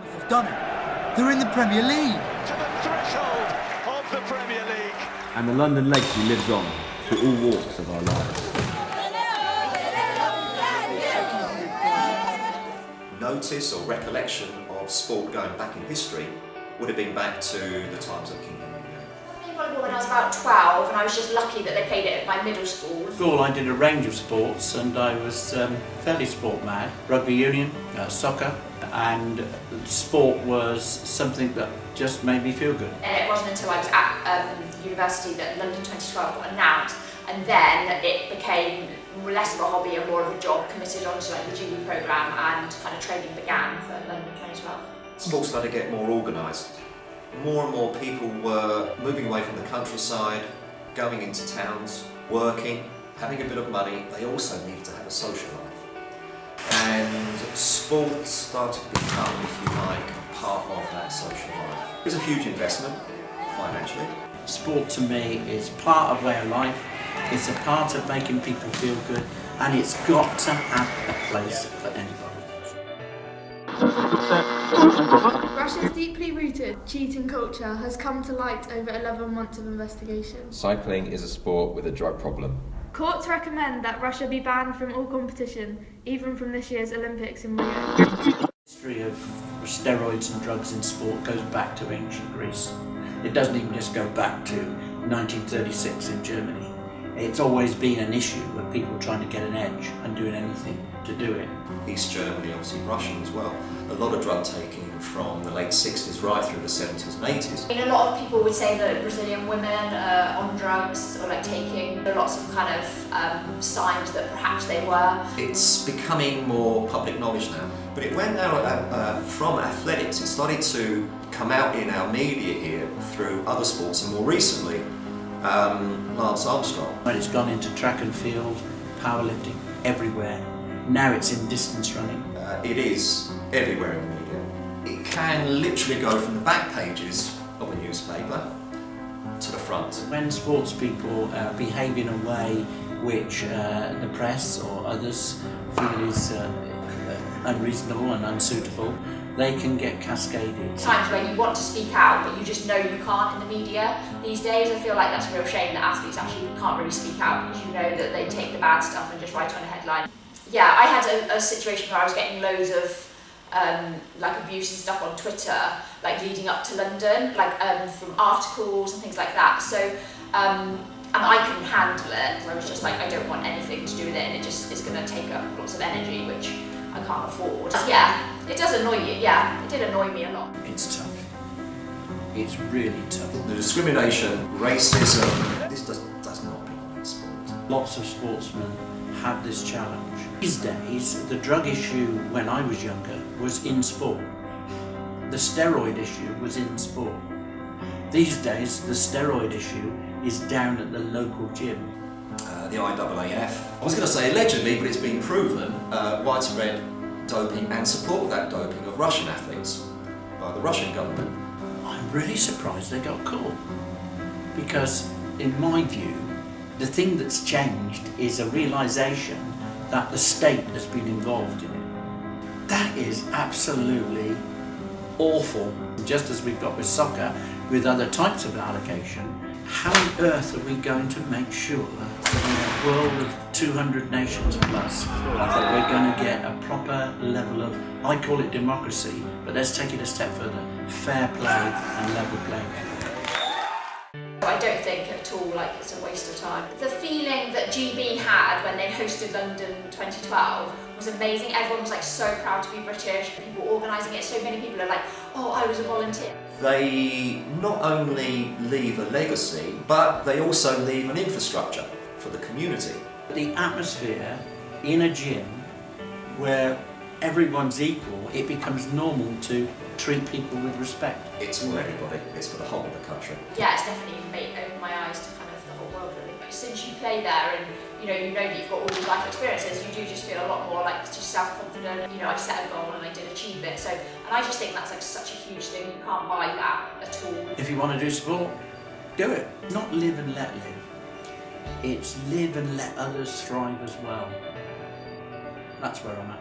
They've done it. They're in the Premier League. To the threshold of the Premier League. And the London legacy lives on through all walks of our lives. Notice or recollection of sport going back in history would have been back to the times of King Henry VIII. I played volleyball when I was about 12 and I was just lucky that they played it at my middle school. I did a range of sports and I was fairly sport mad. Rugby union, soccer, and sport was something that just made me feel good. And it wasn't until I was at university that London 2012 got announced, and then it became less of a hobby and more of a job, committed onto like the GB programme, and kind of training began for London 2012. Sport started to get more organised. More and more people were moving away from the countryside, going into towns, working, having a bit of money. They also needed to have a social life. And sport started to become, if you like, part of that social life. It was a huge investment, financially. Sport to me is part of way of life, it's a part of making people feel good, and it's got to have a place for anybody. Russia's deeply rooted cheating culture has come to light over 11 months of investigation. Cycling is a sport with a drug problem. Courts recommend that Russia be banned from all competition, even from this year's Olympics in Rio. The history of steroids and drugs in sport goes back to ancient Greece. It doesn't even just go back to 1936 in Germany. It's always been an issue with people trying to get an edge and doing anything to do it. East Germany, obviously Russian as well. A lot of drug taking from the late 60s right through the 70s and 80s. A lot of people would say that Brazilian women are on drugs or like taking lots of kind of signs that perhaps they were. It's becoming more public knowledge now. But it went out from athletics. It started to come out in our media here through other sports, and more recently, Lance Armstrong. When it's gone into track and field, powerlifting, everywhere. Now it's in distance running. It is everywhere in the media. It can literally go from the back pages of a newspaper to the front. When sports people behave in a way which the press or others feel is unreasonable and unsuitable, they can get cascaded. Times where you want to speak out but you just know you can't in the media. These days I feel like that's a real shame that athletes actually can't really speak out, because you know that they take the bad stuff and just write on a headline. Yeah, I had a situation where I was getting loads of like abuse and stuff on Twitter, like leading up to London, like from articles and things like that. So and I couldn't handle it, because I was just like, I don't want anything to do with it, and it just is going to take up lots of energy, which I can't afford. Yeah, it does annoy you. Yeah, it did annoy me a lot. It's tough. It's really tough. The discrimination, racism, this does not belong in sport. Lots of sportsmen have this challenge. These days, the drug issue when I was younger was in sport. The steroid issue was in sport. These days, the steroid issue is down at the local gym. The IAAF, I was going to say allegedly, but it's been proven, widespread doping and support of that doping of Russian athletes by the Russian government. I'm really surprised they got caught, because in my view, the thing that's changed is a realisation that the state has been involved in it. That is absolutely awful. Just as we've got with soccer, with other types of allocation, how on earth are we going to make sure that in a world of 200 nations plus, that we're going to get a proper level of, I call it democracy, but let's take it a step further, fair play and level playing field. I don't think at all like it's a waste of time. The feeling that GB had when they hosted London 2012 was amazing. Everyone was like so proud to be British. People organising it. So many people are like, oh, I was a volunteer. They not only leave a legacy, but they also leave an infrastructure for the community. The atmosphere in a gym where everyone's equal, it becomes normal to treat people with respect. It's for everybody, it's for the whole of the country. Yeah, it's definitely opened my eyes to kind of the whole world really. Since you play there and you know that you've got all these life experiences, you do just feel a lot more like just self-confident. You know, I set a goal and I did achieve it. So, and I just think that's like such a huge thing. You can't buy that at all. If you want to do sport, do it. Not live and let live. It's live and let others thrive as well. That's where I'm at.